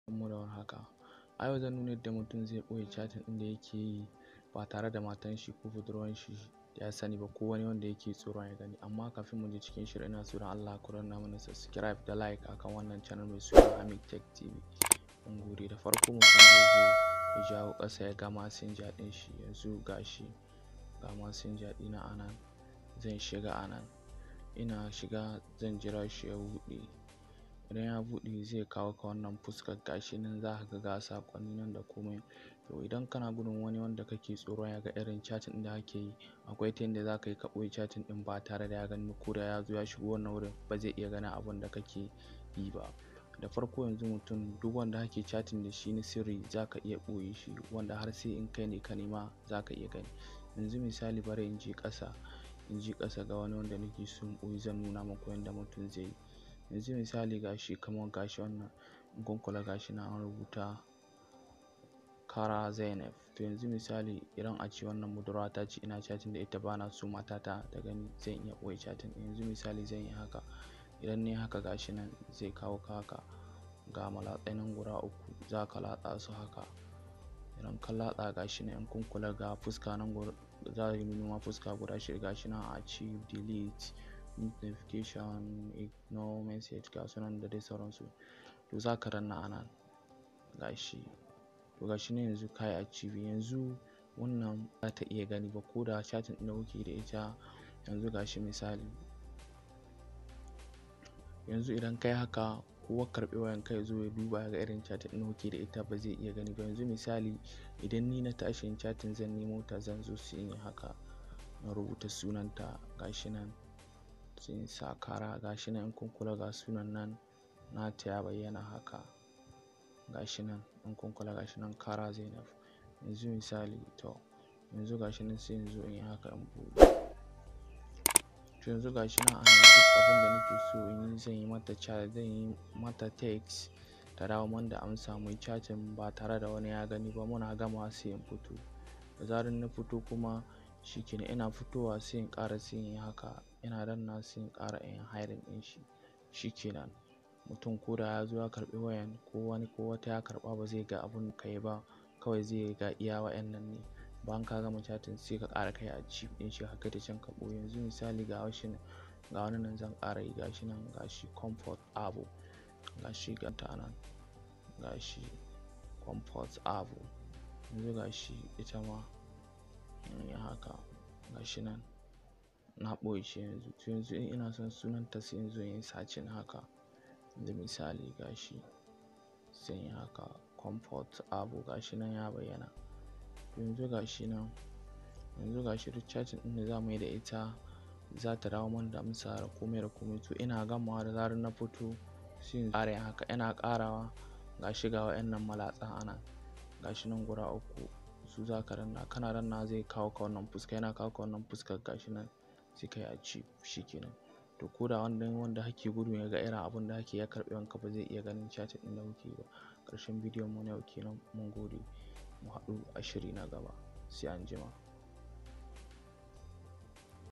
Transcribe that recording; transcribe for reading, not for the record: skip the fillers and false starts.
Mu da warhaka. A yau zan nuna yadda mutum zai ɓoye chatting ɗin da yake yi ba tare da matan shi ko budurwan shi ya sani ba ko wani wanda yake tsoron ya gani. Amma kafin mu je cikin shirin ina so don Allah ku danna mana subscribe da like akan wannan channel mai suna Hamid Tech TV. Mun gode. Da farko mutum zai zo ya jawo ƙasa ya ga messenger ɗin shi. Yanzu gashi ga messenger ɗina anan. Zan shiga anan. Ina shiga zan jira shi ya buɗe. Idan ya buɗe zai kawo ka wannan fuskar gashi nan za ka ga saƙonni nan da komai. To idan kana gudun wani wanda kake tsoron ya ga irin chatting ɗin da kake yi, akwai ta yanda za ka yi ka ɓoye chatting ɗin ba tare da ya gani ko da ya zo ya shigo wannan wurin ba zai iya ganin abun da kake yi ba. Da farko yanzu mutum duk wanda kake chatting da shi na sirri za ka iya ɓoye shi, wanda har sai in kai ne ka nema za ka iya gani. Yanzu misali bari in je ƙasa ga wani wanda nake so in ɓoye zan nuna muku yanda mutum zai yi. Yanzu misali gashi kamar gashi wannan in kun kula gashi nan an rubuta Kara Zainab. To yanzu misali idan a ce wannan budurwa ta ce ina chatting da ita bana so matata ta gani zan iya ɓoye chatting ɗin. Yanzu misali zan yi haka. Idan nayi haka gashi nan zai kawo ka haka. Ga malatsai nan guda uku za ka latsa su haka. Idan ka latsa gashi nan in kun kula ga fuska nan za yi nuna fuska guda shida gashi nan archive, delete, notification, ignore message ga su nan da dai sauransu. To za ka danna anan gashi. To gashi nan yanzu ka yi archive. Yanzu wannan ba ta iya gani ba ko da chatting ɗin da kuke da ita. Yanzu gashi misali. Yanzu idan ka yi haka kowa karɓi wayan ka ya zo ya duba ya ga irin chatting ɗin da kuke da ita ba zai iya gani ba. Yanzu misali idan ni na tashi yin chatting zan nemo ta zan zo sai in yi haka. Na rubuta sunanta gashi nan sai in sa Kara gashi nan in kun kula ga sunan nan nata ya bayyana haka. Gashi nan in kun kula gashi nan Kara Zainab. Yanzu misali to yanzu gashi nan sai in zo in yi haka in buɗe. To yanzu gashi nan anan duk abin da nake so in yi zan yi mata chat, zan yi mata text ta dawo man da amsa muyi chatting ba tare da wani ya gani ba. Muna gamawa sai in fito. Da zarar na fito kuma shikenan ina fitowa sai in ƙara sai in yi haka. Ina dannawa sai in ƙara in hiding ɗin shi. Shikenan mutum ko da ya zo ya karɓi wayan ko wani ko wata ya karɓa ba zai ga abun ka yi ba. Kawai zai ga iya waƴannan ne. Bayan ka gama chatting sai ka ƙara kai archive ɗin shi haka da can ka ɓoye. Yanzu misali ga wani nan zan ƙara yi gashi nan gashi comfort abu. Gashi ga ta nan gashi comfort abu. Yanzu gashi ita ma in yi haka gashi nan na ɓoye shi yanzu. To yanzu in ina son sunanta sai in zo in yi searching haka. Yanzu misali gashi sai in yi haka comfort abu gashi nan ya bayyana. To yanzu gashi nan yanzu gashi duk chatting ɗin da za mu yi da ita za ta dawo man da amsa da komai da komai. To ina gamawa da zarar na fito sai in ƙara yin haka. Ina ƙarawa gashi ga waƴannan malatsan anan gashi nan guda uku su za ka danna. Kana dannawa zai kawo ka wannan fuska. Yana kawo ka wannan fuskar gashi nan sai ka yi archive shikenan. To ko da wanda kake gudu ya ga irin abun da kake ya karɓi wayanka ba zai iya ganin chatting ɗin da kuke yi ba. Ƙarshen bidiyon mu na yau kenan mun gode. Mu haɗu a shiri na gaba sai anjima.